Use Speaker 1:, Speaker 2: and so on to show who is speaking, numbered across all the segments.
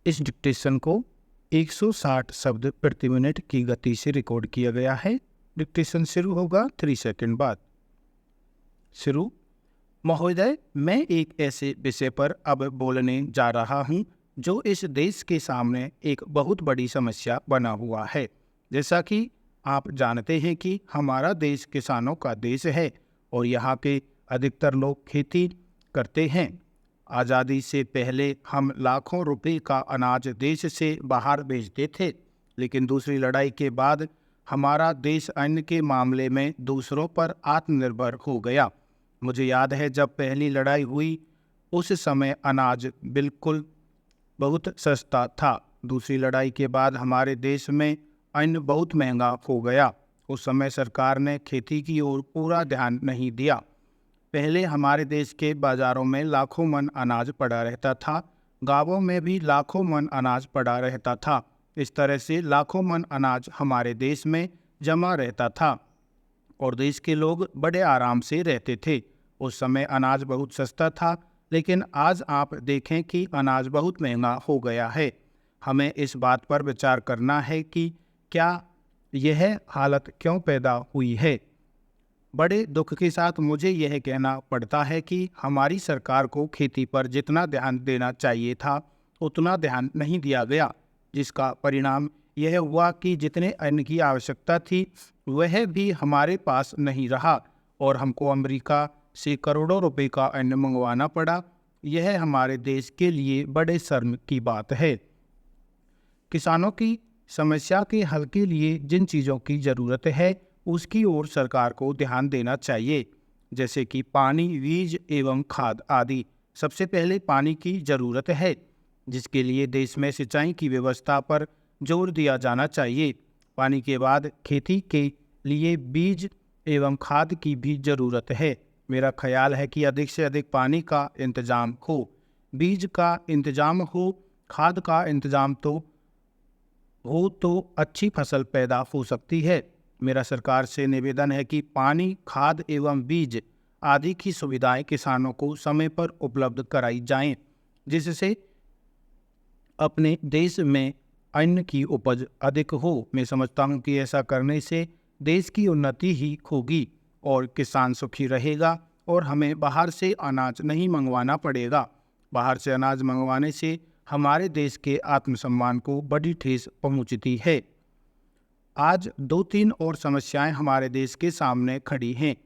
Speaker 1: इस डिक्टेशन को 160 शब्द प्रति मिनट की गति से रिकॉर्ड किया गया है। डिक्टेशन शुरू होगा 3 सेकंड बाद। शुरू। महोदय, मैं एक ऐसे विषय पर अब बोलने जा रहा हूं जो इस देश के सामने एक बहुत बड़ी समस्या बना हुआ है। जैसा कि आप जानते हैं कि हमारा देश किसानों का देश है और यहाँ के अधिकतर लोग खेती करते हैं। आज़ादी से पहले हम लाखों रुपए का अनाज देश से बाहर भेजते थे, लेकिन दूसरी लड़ाई के बाद हमारा देश अन्न के मामले में दूसरों पर आत्मनिर्भर हो गया। मुझे याद है जब पहली लड़ाई हुई उस समय अनाज बिल्कुल बहुत सस्ता था। दूसरी लड़ाई के बाद हमारे देश में अन्न बहुत महंगा हो गया। उस समय सरकार ने खेती की ओर पूरा ध्यान नहीं दिया। पहले हमारे देश के बाज़ारों में लाखों मन अनाज पड़ा रहता था, गांवों में भी लाखों मन अनाज पड़ा रहता था। इस तरह से लाखों मन अनाज हमारे देश में जमा रहता था और देश के लोग बड़े आराम से रहते थे। उस समय अनाज बहुत सस्ता था, लेकिन आज आप देखें कि अनाज बहुत महंगा हो गया है। हमें इस बात पर विचार करना है कि क्या यह हालत क्यों पैदा हुई है। बड़े दुख के साथ मुझे यह कहना पड़ता है कि हमारी सरकार को खेती पर जितना ध्यान देना चाहिए था उतना ध्यान नहीं दिया गया, जिसका परिणाम यह हुआ कि जितने अन्न की आवश्यकता थी वह भी हमारे पास नहीं रहा और हमको अमेरिका से करोड़ों रुपए का अन्न मंगवाना पड़ा। यह हमारे देश के लिए बड़े शर्म की बात है। किसानों की समस्या के हल के लिए जिन चीज़ों की ज़रूरत है उसकी ओर सरकार को ध्यान देना चाहिए, जैसे कि पानी, बीज एवं खाद आदि। सबसे पहले पानी की ज़रूरत है, जिसके लिए देश में सिंचाई की व्यवस्था पर जोर दिया जाना चाहिए। पानी के बाद खेती के लिए बीज एवं खाद की भी ज़रूरत है। मेरा ख्याल है कि अधिक से अधिक पानी का इंतज़ाम हो, बीज का इंतज़ाम हो, खाद का इंतज़ाम तो अच्छी फसल पैदा हो सकती है। मेरा सरकार से निवेदन है कि पानी, खाद एवं बीज आदि की सुविधाएं किसानों को समय पर उपलब्ध कराई जाएं, जिससे अपने देश में अन्न की उपज अधिक हो। मैं समझता हूं कि ऐसा करने से देश की उन्नति ही होगी और किसान सुखी रहेगा और हमें बाहर से अनाज नहीं मंगवाना पड़ेगा। बाहर से अनाज मंगवाने से हमारे देश के आत्मसम्मान को बड़ी ठेस पहुंचती है। आज 2-3 और समस्याएं हमारे देश के सामने खड़ी हैं।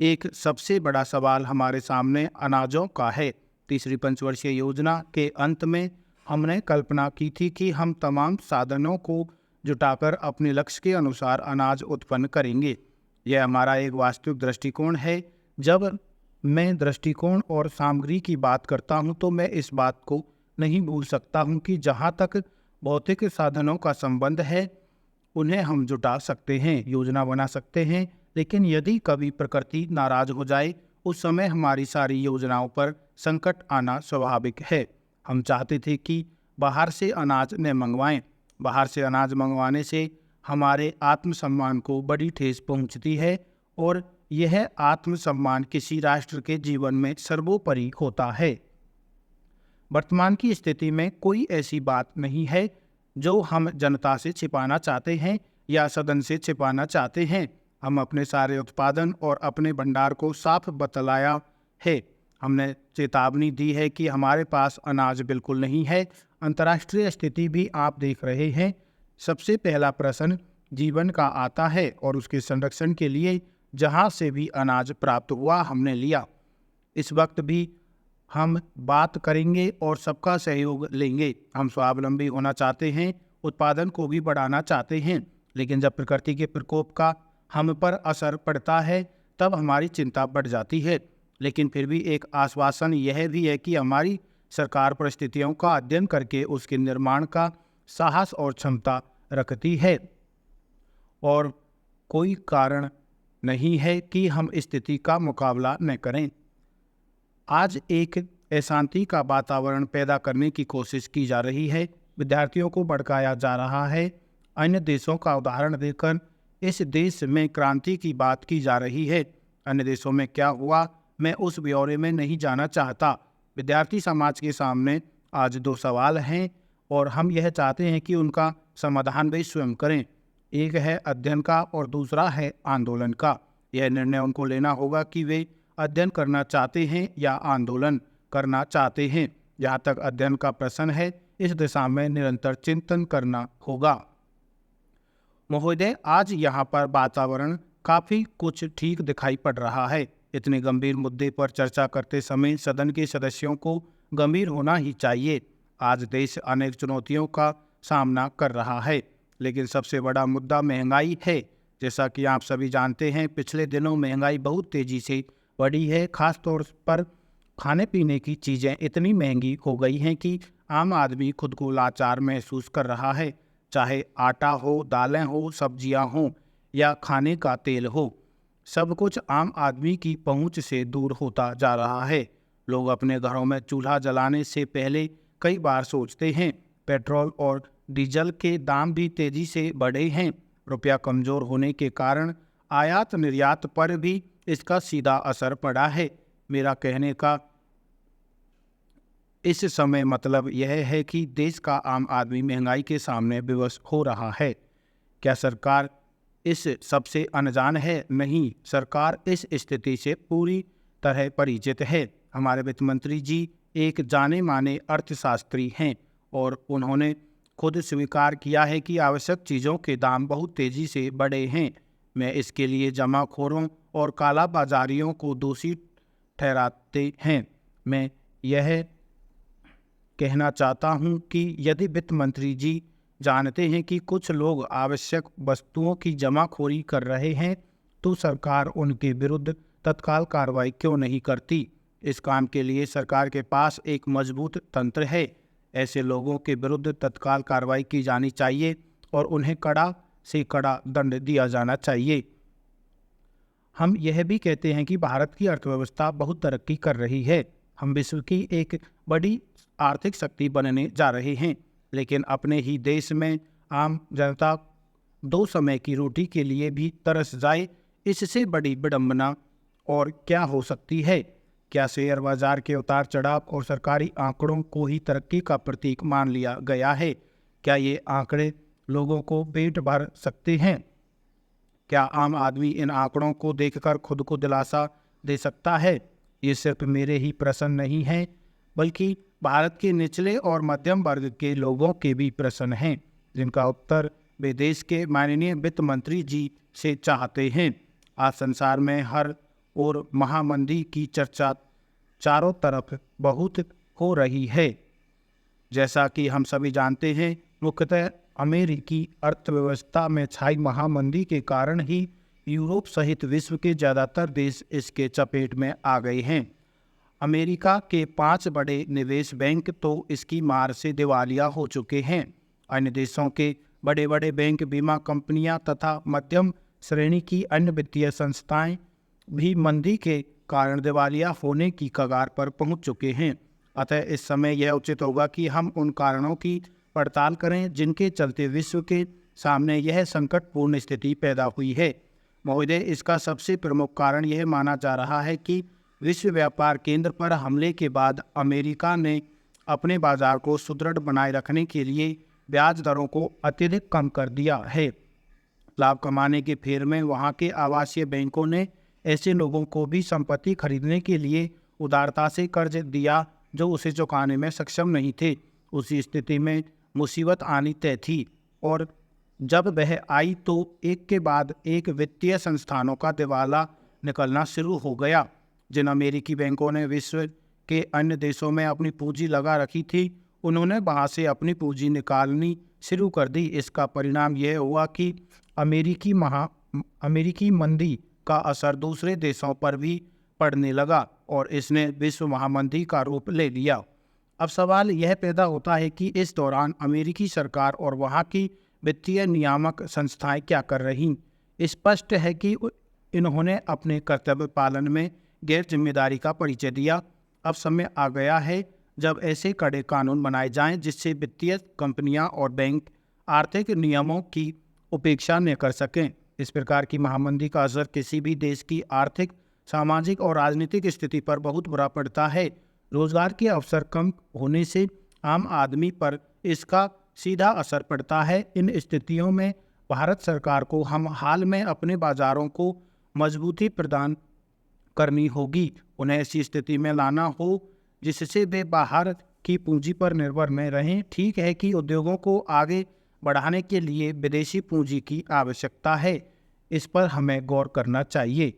Speaker 1: एक सबसे बड़ा सवाल हमारे सामने अनाजों का है। तीसरी पंचवर्षीय योजना के अंत में हमने कल्पना की थी कि हम तमाम साधनों को जुटाकर अपने लक्ष्य के अनुसार अनाज उत्पन्न करेंगे। यह हमारा एक वास्तविक दृष्टिकोण है। जब मैं दृष्टिकोण और सामग्री की बात करता हूं तो मैं इस बात को नहीं भूल सकता हूं कि जहां तक भौतिक साधनों का संबंध है उन्हें हम जुटा सकते हैं, योजना बना सकते हैं, लेकिन यदि कभी प्रकृति नाराज हो जाए उस समय हमारी सारी योजनाओं पर संकट आना स्वाभाविक है। हम चाहते थे कि बाहर से अनाज न मंगवाएं। बाहर से अनाज मंगवाने से हमारे आत्मसम्मान को बड़ी ठेस पहुंचती है और यह आत्मसम्मान किसी राष्ट्र के जीवन में सर्वोपरि होता है। वर्तमान की स्थिति में कोई ऐसी बात नहीं है जो हम जनता से छिपाना चाहते हैं या सदन से छिपाना चाहते हैं। हम अपने सारे उत्पादन और अपने भंडार को साफ बतलाया है। हमने चेतावनी दी है कि हमारे पास अनाज बिल्कुल नहीं है। अंतर्राष्ट्रीय स्थिति भी आप देख रहे हैं। सबसे पहला प्रश्न जीवन का आता है और उसके संरक्षण के लिए जहां से भी अनाज प्राप्त हुआ हमने लिया। इस वक्त भी हम बात करेंगे और सबका सहयोग लेंगे। हम स्वावलंबी होना चाहते हैं, उत्पादन को भी बढ़ाना चाहते हैं, लेकिन जब प्रकृति के प्रकोप का हम पर असर पड़ता है तब हमारी चिंता बढ़ जाती है। लेकिन फिर भी एक आश्वासन यह भी है कि हमारी सरकार परिस्थितियों का अध्ययन करके उसके निर्माण का साहस और क्षमता रखती है और कोई कारण नहीं है कि हम स्थिति का मुकाबला न करें। आज एक अशांति का वातावरण पैदा करने की कोशिश की जा रही है। विद्यार्थियों को भड़काया जा रहा है। अन्य देशों का उदाहरण देकर इस देश में क्रांति की बात की जा रही है। अन्य देशों में क्या हुआ मैं उस ब्यौरे में नहीं जाना चाहता। विद्यार्थी समाज के सामने आज 2 सवाल हैं। और हम यह चाहते हैं कि उनका समाधान वे स्वयं करें। एक है अध्ययन का और दूसरा है आंदोलन का। यह निर्णय उनको लेना होगा कि वे अध्ययन करना चाहते हैं या आंदोलन करना चाहते हैं। जहाँ तक अध्ययन का प्रश्न है, इस दिशा में निरंतर चिंतन करना होगा। महोदय, आज यहाँ पर वातावरण काफ़ी कुछ ठीक दिखाई पड़ रहा है। इतने गंभीर मुद्दे पर चर्चा करते समय सदन के सदस्यों को गंभीर होना ही चाहिए। आज देश अनेक चुनौतियों का सामना कर रहा है, लेकिन सबसे बड़ा मुद्दा महंगाई है। जैसा कि आप सभी जानते हैं, पिछले दिनों महंगाई बहुत तेज़ी से बढ़ी है। खास तौर पर खाने पीने की चीज़ें इतनी महंगी हो गई हैं कि आम आदमी खुद को लाचार महसूस कर रहा है। चाहे आटा हो, दालें हो, सब्जियां हों या खाने का तेल हो, सब कुछ आम आदमी की पहुंच से दूर होता जा रहा है। लोग अपने घरों में चूल्हा जलाने से पहले कई बार सोचते हैं। पेट्रोल और डीजल के दाम भी तेज़ी से बढ़े हैं। रुपया कमज़ोर होने के कारण आयात निर्यात पर भी इसका सीधा असर पड़ा है। मेरा कहने का इस समय मतलब यह है कि देश का आम आदमी महंगाई के सामने विवश हो रहा है। क्या सरकार इस सबसे अनजान है? नहीं, सरकार इस स्थिति से पूरी तरह परिचित है। हमारे वित्त मंत्री जी एक जाने माने अर्थशास्त्री हैं और उन्होंने खुद स्वीकार किया है कि आवश्यक चीज़ों के दाम बहुत तेज़ी से बढ़े हैं। मैं इसके लिए जमाखोरों और कालाबाजारियों को दोषी ठहराते हैं। मैं यह कहना चाहता हूं कि यदि वित्त मंत्री जी जानते हैं कि कुछ लोग आवश्यक वस्तुओं की जमाखोरी कर रहे हैं, तो सरकार उनके विरुद्ध तत्काल कार्रवाई क्यों नहीं करती? इस काम के लिए सरकार के पास एक मजबूत तंत्र है। ऐसे लोगों के विरुद्ध तत्काल कार्रवाई की जानी चाहिए और उन्हें कड़ा से कड़ा दंड दिया जाना चाहिए। हम यह भी कहते हैं कि भारत की अर्थव्यवस्था बहुत तरक्की कर रही है। हम विश्व की एक बड़ी आर्थिक शक्ति बनने जा रहे हैं, लेकिन अपने ही देश में आम जनता 2 समय की रोटी के लिए भी तरस जाए, इससे बड़ी विडंबना और क्या हो सकती है? क्या शेयर बाजार के उतार चढ़ाव और सरकारी आंकड़ों को ही तरक्की का प्रतीक मान लिया गया है? क्या ये आंकड़े लोगों को पेट भर सकते हैं? क्या आम आदमी इन आंकड़ों को देखकर खुद को दिलासा दे सकता है? ये सिर्फ मेरे ही प्रश्न नहीं हैं, बल्कि भारत के निचले और मध्यम वर्ग के लोगों के भी प्रश्न हैं, जिनका उत्तर वे देश के माननीय वित्त मंत्री जी से चाहते हैं। आज संसार में हर ओर महामंदी की चर्चा चारों तरफ बहुत हो रही है। जैसा कि हम सभी जानते हैं, मुख्यतः अमेरिकी अर्थव्यवस्था में छाई महामंदी के कारण ही यूरोप सहित विश्व के ज़्यादातर देश इसके चपेट में आ गए हैं। अमेरिका के 5 बड़े निवेश बैंक तो इसकी मार से दिवालिया हो चुके हैं। अन्य देशों के बड़े बड़े बैंक, बीमा कंपनियां तथा मध्यम श्रेणी की अन्य वित्तीय संस्थाएं भी मंदी के कारण दिवालिया होने की कगार पर पहुंच चुके हैं। अतः इस समय यह उचित होगा कि हम उन कारणों की पड़ताल करें जिनके चलते विश्व के सामने यह संकटपूर्ण स्थिति पैदा हुई है। महोदय, इसका सबसे प्रमुख कारण यह माना जा रहा है कि विश्व व्यापार केंद्र पर हमले के बाद अमेरिका ने अपने बाजार को सुदृढ़ बनाए रखने के लिए ब्याज दरों को अत्यधिक कम कर दिया है। लाभ कमाने के फेर में वहां के आवासीय बैंकों ने ऐसे लोगों को भी संपत्ति खरीदने के लिए उदारता से कर्ज दिया जो उसे चुकाने में सक्षम नहीं थे। उसी स्थिति में मुसीबत आनी तय थी और जब वह आई तो एक के बाद एक वित्तीय संस्थानों का दिवाला निकलना शुरू हो गया। जिन अमेरिकी बैंकों ने विश्व के अन्य देशों में अपनी पूंजी लगा रखी थी, उन्होंने वहां से अपनी पूंजी निकालनी शुरू कर दी। इसका परिणाम यह हुआ कि अमेरिकी मंदी का असर दूसरे देशों पर भी पड़ने लगा और इसने विश्व महामंदी का रूप ले लिया। अब सवाल यह पैदा होता है कि इस दौरान अमेरिकी सरकार और वहाँ की वित्तीय नियामक संस्थाएं क्या कर रहीं। स्पष्ट है कि इन्होंने अपने कर्तव्य पालन में गैर जिम्मेदारी का परिचय दिया। अब समय आ गया है जब ऐसे कड़े कानून बनाए जाएं जिससे वित्तीय कंपनियां और बैंक आर्थिक नियमों की उपेक्षा न कर सकें। इस प्रकार की महामंदी का असर किसी भी देश की आर्थिक, सामाजिक और राजनीतिक स्थिति पर बहुत बुरा पड़ता है। रोजगार के अवसर कम होने से आम आदमी पर इसका सीधा असर पड़ता है। इन स्थितियों में भारत सरकार को हम हाल में अपने बाजारों को मजबूती प्रदान करनी होगी। उन्हें ऐसी स्थिति में लाना हो जिससे वे बाहर की पूंजी पर निर्भर न रहें। ठीक है कि उद्योगों को आगे बढ़ाने के लिए विदेशी पूंजी की आवश्यकता है, इस पर हमें गौर करना चाहिए।